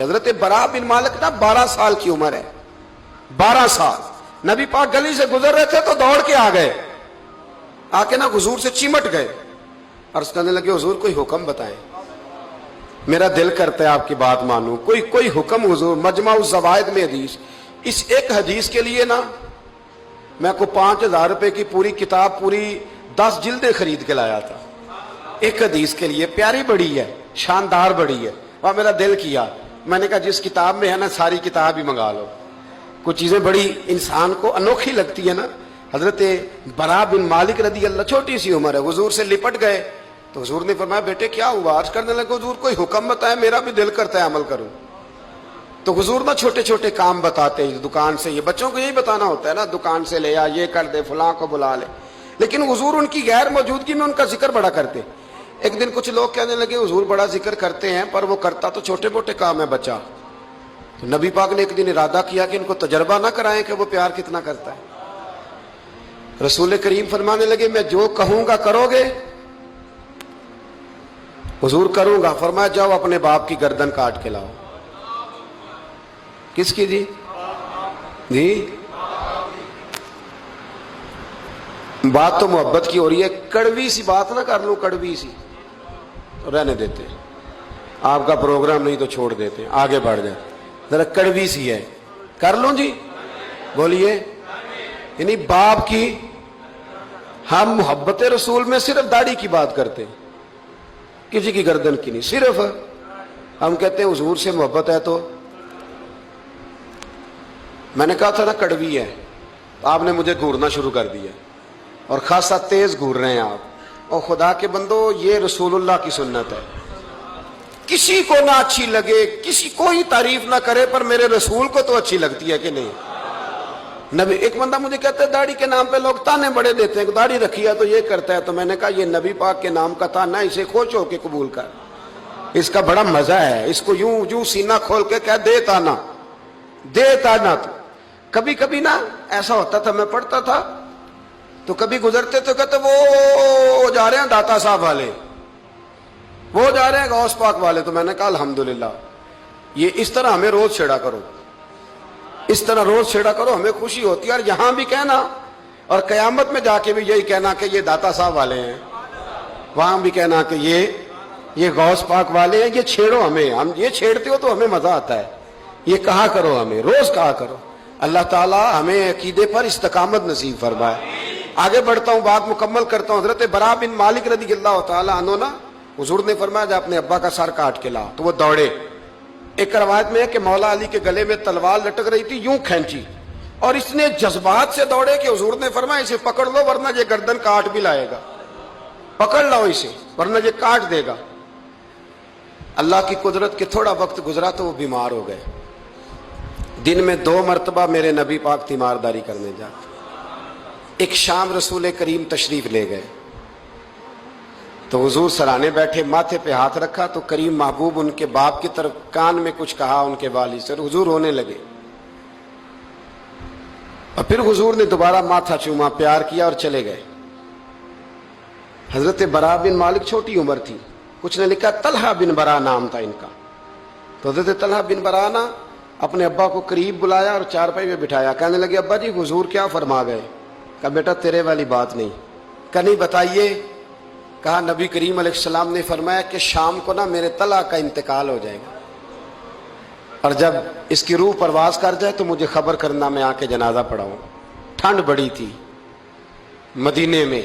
حضرت برا بن مالک نا 12 سال کی عمر ہے، 12 سال نبی پاک گلی سے گزر رہے تھے تو دوڑ کے آ گئے، آ کے نا حضور سے چمٹ گئے، عرض کرنے لگے حضور کوئی حکم بتائیں، میرا دل کرتا ہے آپ کی بات مانوں، کوئی حکم حضور۔ مجمع الزوائد میں حدیث، اس ایک حدیث کے لیے نا میں کو 5000 روپے کی پوری کتاب، پوری 10 جلدیں خرید کے لایا تھا ایک حدیث کے لیے۔ پیاری بڑی ہے، شاندار بڑی ہے، وہاں میرا دل کیا، میں نے کہا جس کتاب میں ہے نا ساری کتاب ہی منگا لو۔ کچھ چیزیں بڑی انسان کو انوکھی لگتی ہے نا۔ حضرت برا بن مالک رضی اللہ، چھوٹی سی عمر ہے، حضور سے لپٹ گئے تو حضور نے فرمایا بیٹے کیا ہوا؟ عرض کرنے لگے حضور کوئی حکم بتائے، میرا بھی دل کرتا ہے عمل کروں۔ تو حضور نا چھوٹے چھوٹے کام بتاتے ہیں، دکان سے، یہ بچوں کو یہی بتانا ہوتا ہے نا، دکان سے لے آ، یہ کر دے، فلاں کو بلا لے، لیکن حضور ان کی غیر موجودگی میں ان کا ذکر بڑا کرتے۔ ایک دن کچھ لوگ کہنے لگے حضور بڑا ذکر کرتے ہیں پر وہ کرتا تو چھوٹے موٹے کام ہے بچہ۔ تو نبی پاک نے ایک دن ارادہ کیا کہ ان کو تجربہ نہ کرائیں کہ وہ پیار کتنا کرتا ہے۔ رسول کریم فرمانے لگے میں جو کہوں گا کرو گے؟ حضور کروں گا۔ فرمایا جاؤ اپنے باپ کی گردن کاٹ کے لاؤ۔ کس کی جی؟ بات تو محبت کی ہو رہی ہے، کڑوی سی بات نہ کر لوں، کڑوی سی رہنے دیتے، آپ کا پروگرام نہیں تو چھوڑ دیتے، آگے بڑھ جائے، ذرا کڑوی سی ہے، کر لوں جی، بولیے۔ یعنی باپ کی، ہم محبت رسول میں صرف داڑھی کی بات کرتے ہیں، کسی کی گردن کی نہیں، صرف ہم کہتے ہیں حضور سے محبت ہے تو میں نے کہا تھا نا کڑوی ہے، آپ نے مجھے گھورنا شروع کر دیا اور خاصا تیز گھور رہے ہیں آپ۔ اور خدا کے بندو یہ رسول اللہ کی سنت ہے، کسی کو نہ اچھی لگے، کسی کوئی تعریف نہ کرے پر میرے رسول کو تو اچھی لگتی ہے کہ نہیں؟ نبی، ایک بندہ مجھے کہتا ہے داڑھی کے نام پہ لوگ تانے بڑے دیتے ہیں، داڑھی رکھی ہے تو یہ کرتا ہے، تو میں نے کہا یہ نبی پاک کے نام کا تانا ہے، اسے خوش ہو کے قبول کر، اس کا بڑا مزہ ہے، اس کو یوں سینہ کھول کے کہہ دے تانا، دے تانا۔ تو کبھی کبھی نا ایسا ہوتا تھا، میں پڑھتا تھا تو کبھی گزرتے تو کہتے وہ جا رہے ہیں داتا صاحب والے، وہ جا رہے ہیں غوث پاک والے، تو میں نے کہا الحمدللہ، یہ اس طرح ہمیں روز چھیڑا کرو، اس طرح روز چھیڑا کرو، ہمیں خوشی ہوتی ہے، اور یہاں بھی کہنا اور قیامت میں جا کے بھی یہی کہنا کہ یہ داتا صاحب والے ہیں، وہاں بھی کہنا کہ یہ غوث پاک والے ہیں، یہ چھیڑو ہمیں، ہم یہ چھیڑتے ہو تو ہمیں مزہ آتا ہے، یہ کہا کرو، ہمیں روز کہا کرو۔ اللہ تعالی ہمیں عقیدے پر استقامت نصیب فرمائے۔ آگے بڑھتا ہوں، بات مکمل کرتا ہوں۔ حضرت برا بن مالک رضی اللہ تعالی عنہ نا، حضور نے فرمایا جا اپنے ابا کا سر کاٹ کے لا، تو وہ دوڑے۔ ایک روایت میں ہے کہ مولا علی کے گلے میں تلوار لٹک رہی تھی، یوں کھینچی، اور اس نے جذبات سے دوڑے کہ حضور نے فرمایا اسے پکڑ لو ورنہ یہ گردن کاٹ بھی لائے گا، پکڑ لو اسے ورنہ یہ کاٹ دے گا۔ اللہ کی قدرت کہ تھوڑا وقت گزرا تو وہ بیمار ہو گئے۔ دن میں 2 مرتبہ میرے نبی پاک تیمارداری کرنے جاتے۔ ایک شام رسول کریم تشریف لے گئے تو حضور سرانے بیٹھے، ماتھے پہ ہاتھ رکھا تو کریم محبوب ان کے باپ کی طرف کان میں کچھ کہا ان کے والد سے، حضور رونے لگے، اور پھر حضور نے دوبارہ ماتھا چوما، پیار کیا اور چلے گئے۔ حضرت برا بن مالک چھوٹی عمر تھی، کچھ نے لکھا طلحہ بن برا نام تھا ان کا، تو حضرت طلحہ بن برا نا اپنے ابا کو قریب بلایا اور چارپائی میں بٹھایا، کہنے لگے ابا جی حضور کیا فرما گئے؟ کہا بیٹا تیرے والی بات نہیں۔ کہا نہیں بتائیے۔ کہا نبی کریم علیہ السلام نے فرمایا کہ شام کو نا میرے طلحہ کا انتقال ہو جائے گا، اور جب اس کی روح پرواز کر جائے تو مجھے خبر کرنا، میں آ کے جنازہ پڑھاؤں۔ ٹھنڈ بڑی تھی، مدینے میں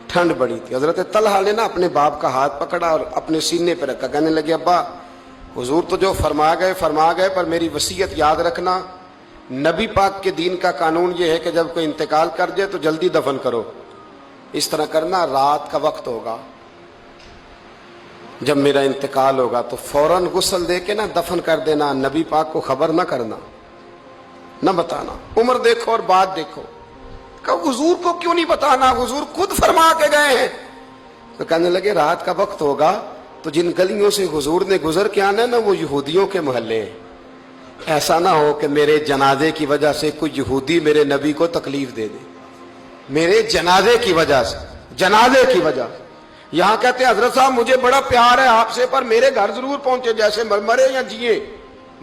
ٹھنڈ بڑی تھی۔ حضرت طلحہ نے نا اپنے باپ کا ہاتھ پکڑا اور اپنے سینے پہ رکھا، کہنے لگے ابا حضور تو جو فرما گئے پر میری وصیت یاد رکھنا، نبی پاک کے دین کا قانون یہ ہے کہ جب کوئی انتقال کر جائے تو جلدی دفن کرو، اس طرح کرنا رات کا وقت ہوگا، جب میرا انتقال ہوگا تو فوراً غسل دے کے نا دفن کر دینا، نبی پاک کو خبر نہ کرنا، نہ بتانا، عمر دیکھو اور بات دیکھو۔ کہ حضور کو کیوں نہیں بتانا، حضور خود فرما کے گئے ہیں۔ تو کہنے لگے رات کا وقت ہوگا تو جن گلیوں سے حضور نے گزر کے آنا ہے نا وہ یہودیوں کے محلے ہیں، ایسا نہ ہو کہ میرے جنازے کی وجہ سے کوئی یہودی میرے نبی کو تکلیف دے دے، میرے جنازے کی وجہ سے، جنازے کی وجہ سے۔ یہاں کہتے ہیں حضرت صاحب مجھے بڑا پیار ہے آپ سے پر میرے گھر ضرور پہنچے، جیسے مرے یا جیے،